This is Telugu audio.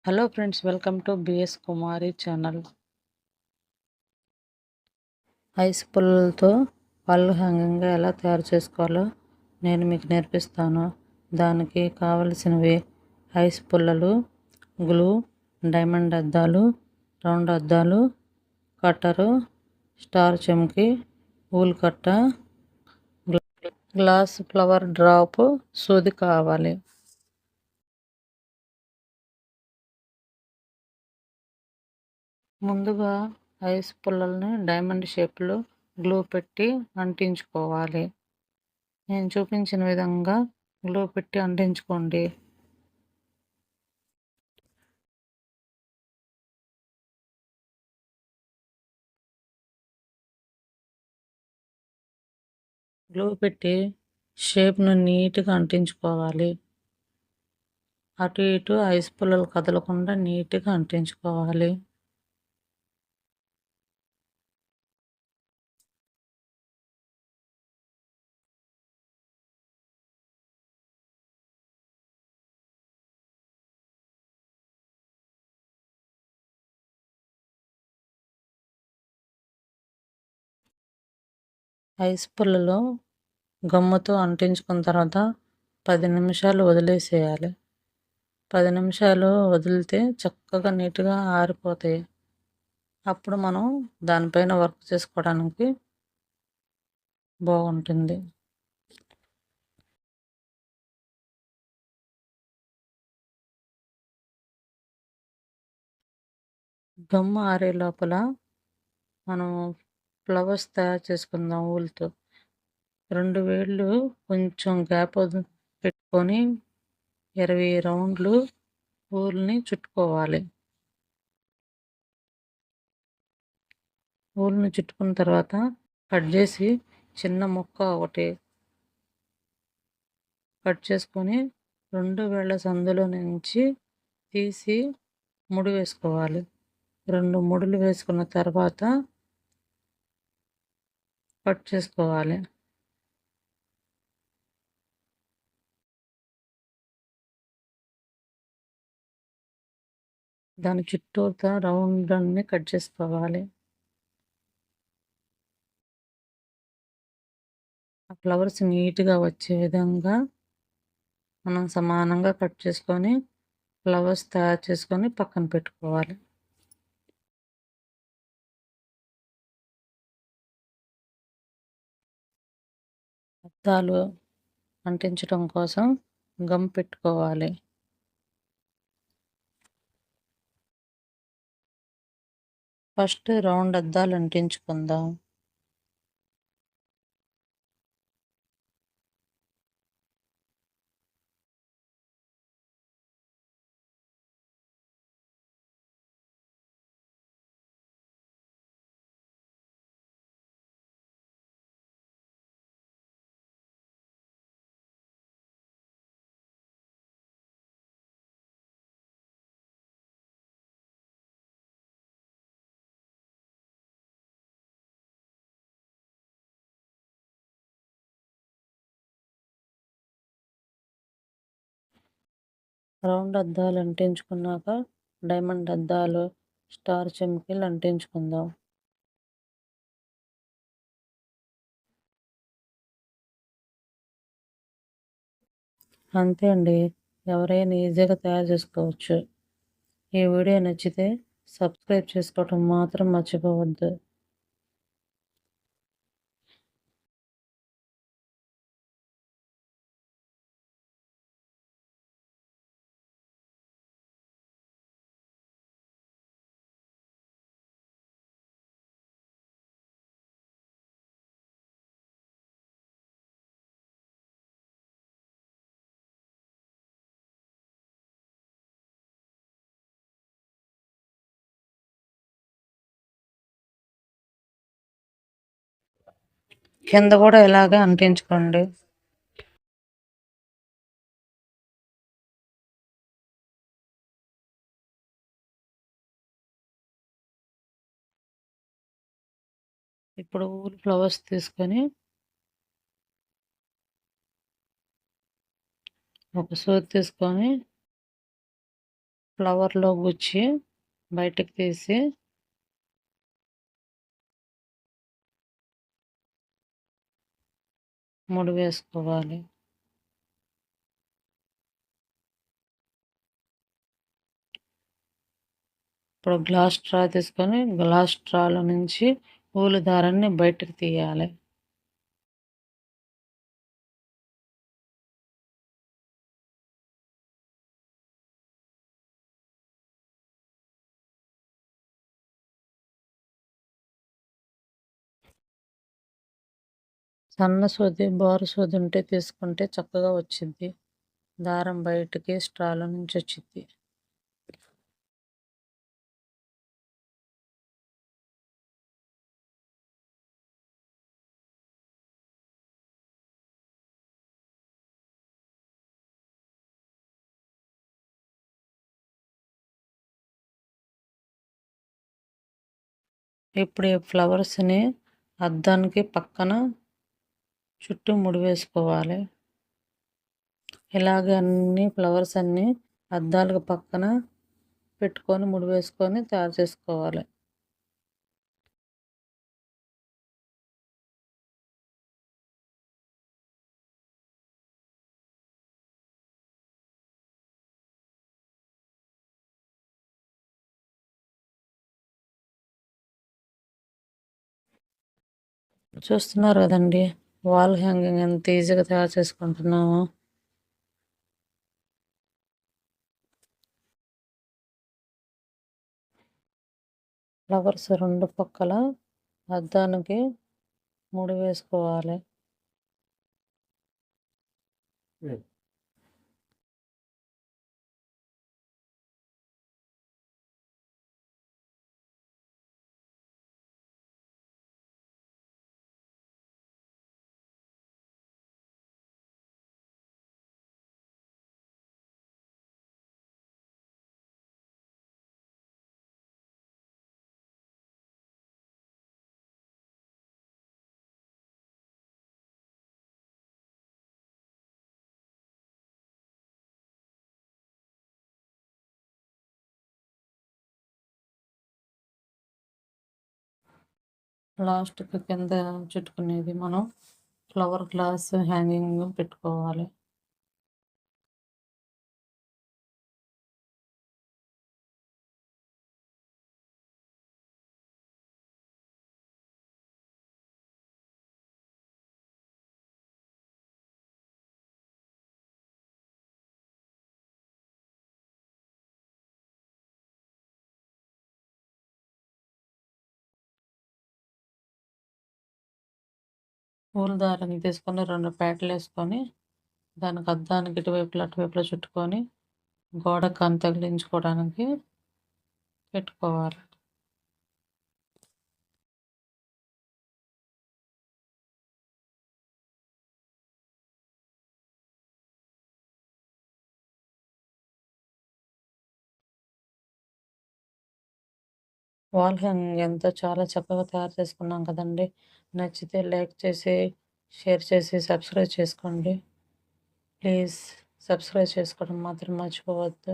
Hello friends, welcome to BS Kumari channel. Ice పుల్లలతో పళ్ళు హ్యాంగింగ్ ఎలా తయారు చేసుకోవాలో నేను మీకు నేర్పిస్తాను. దానికి కావలసినవి ఐస్ పుల్లలు, గ్లూ, డైమండ్ అద్దాలు, రౌండ్ అద్దాలు, కట్టరు, స్టార్ చెమ్కి, ఊల్ కట్ట, గ్లాస్ ఫ్లవర్ డ్రాప్, సూది కావాలి. ముందుగా ఐస్ పుల్లల్ని డైమండ్ షేప్లో గ్లూ పెట్టి అంటించుకోవాలి. నేను చూపించిన విధంగా గ్లూ పెట్టి అంటించుకోండి. గ్లూ పెట్టి షేప్ను నీట్గా అంటించుకోవాలి. అటు ఇటు ఐస్ పుల్లలు కదలకుండా నీట్గా అంటించుకోవాలి. ఐస్ పుల్లలో గమ్ముతో అంటించుకున్న తర్వాత 10 నిమిషాలు వదిలేసేయాలి. 10 నిమిషాలు వదిలితే చక్కగా నీట్గా ఆరిపోతాయి. అప్పుడు మనం దానిపైన వర్క్ చేసుకోవడానికి బాగుంటుంది. గమ్ ఆరే లోపల మనం ఫ్లవర్స్ తయారు చేసుకుందాం ఊలుతో. 2 వేళ్ళు కొంచెం గ్యాప్ పెట్టుకొని 20 రౌండ్లు ఊల్ని చుట్టుకోవాలి. ఊల్ని చుట్టుకున్న తర్వాత కట్ చేసి చిన్న ముక్క ఒకటి కట్ చేసుకొని 2 వేళ్ళ సందులో నుంచి తీసి ముడి వేసుకోవాలి. 2 ముడులు వేసుకున్న తర్వాత కట్ చేసుకోవాలి. దాని చుట్టూతా రౌండ్ అన్ని కట్ చేసుకోవాలి. ఆ ఫ్లవర్స్ నీట్గా వచ్చే విధంగా మనం సమానంగా కట్ చేసుకొని ఫ్లవర్స్ తయారు చేసుకొని పక్కన పెట్టుకోవాలి. అద్దాలు అంటించడం కోసం గమ్ పెట్టుకోవాలి. ఫస్ట్ రౌండ్ అద్దాలు అంటించుకుందాం. రౌండ్ అద్దాలు అంటించుకున్నాక డైమండ్ అద్దాలు, స్టార్ చెమ్కీలు అంటించుకుందాం. అంతే అండి, ఎవరైనా ఈజీగా తయారు చేసుకోవచ్చు. ఈ వీడియో నచ్చితే సబ్స్క్రైబ్ చేసుకోవటం మాత్రం మర్చిపోవద్దు. కింద కూడా ఇలాగే అంటించుకోండి. ఇప్పుడు ఊల్ ఫ్లవర్స్ తీసుకొని ఒక సూది తీసుకొని ఫ్లవర్లో గుచ్చి బయటకు తీసి ముడి వేసుకోవాలి. ఇప్పుడు గ్లాస్ స్ట్రా తీసుకొని గ్లాస్ స్ట్రాలో నుంచి ఊలు దారాన్ని బయటకు తీయాలి. సన్న సూది, బోరు సూది ఉంటే తీసుకుంటే చక్కగా వచ్చిద్ది. దారం బయటకి స్ట్రాలో నుంచి వచ్చిద్ది. ఇప్పుడు ఈ ఫ్లవర్స్ని అద్దానికి పక్కన చుట్టూ ముడి వేసుకోవాలి. ఇలాగే అన్ని ఫ్లవర్స్ అన్నీ అద్దాలకు పక్కన పెట్టుకొని ముడి వేసుకొని తయారు చేసుకోవాలి. చూస్తున్నారు కదండి, వాల్ హ్యాంగింగ్ ఎంత ఈజీగా తయారు చేసుకుంటున్నామో. ఫ్లవర్స్ రెండు పక్కల అద్దానికి ముడి వేసుకోవాలి. లాస్ట్కి కింద చుట్టుకునేది మనం ఫ్లవర్ గ్లాస్ హ్యాంగింగ్ పెట్టుకోవాలి. పూల దారాన్ని తీసుకొని 2 పేటలు వేసుకొని దానికి అద్దానికి ఇటువైపులా అటువైపులా చుట్టుకొని గోడకు తగిలించుకోవడానికి పెట్టుకోవాలి. వాల్ హ్యాంగింగ్ ఎంతో చాలా చక్కగా తయారు చేసుకున్నాం కదండి. నచ్చితే లైక్ చేసి, షేర్ చేసి, సబ్స్క్రైబ్ చేసుకోండి. ప్లీజ్ సబ్స్క్రైబ్ చేసుకోవడం మాత్రం మర్చిపోవద్దు.